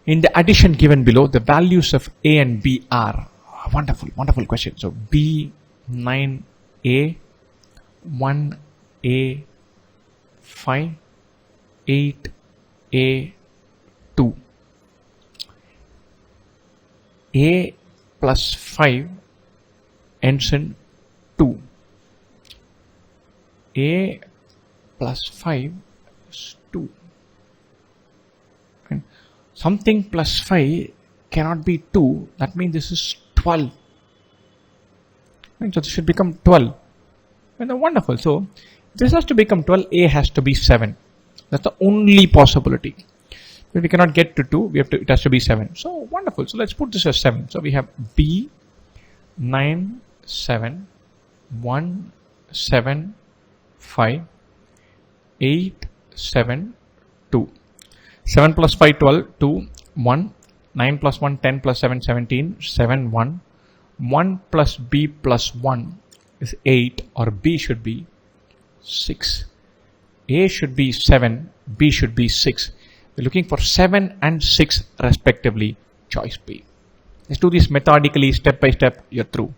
In the addition given below, the values of A and B are wonderful, wonderful question. So B 9A, 1A 5, 8A 2. A plus 5 ends in 2. A plus 5 is 2. And something plus 5 cannot be 2. That means this is 12. And so this should become 12. And wonderful. So this has to become 12. A has to be 7. That's the only possibility. If we cannot get to 2, it has to be 7. So wonderful. So let's put this as 7. So we have B 9 7 1 7 5 8 7 2. 7 plus 5 12 2 1 9 plus 1 10 plus 7 17 7 1 1 plus B plus 1 is 8, or B should be 6. A should be 7, B should be 6. We're looking for 7 and 6 respectively. Choice B. Let's do this methodically, step by step. You're through.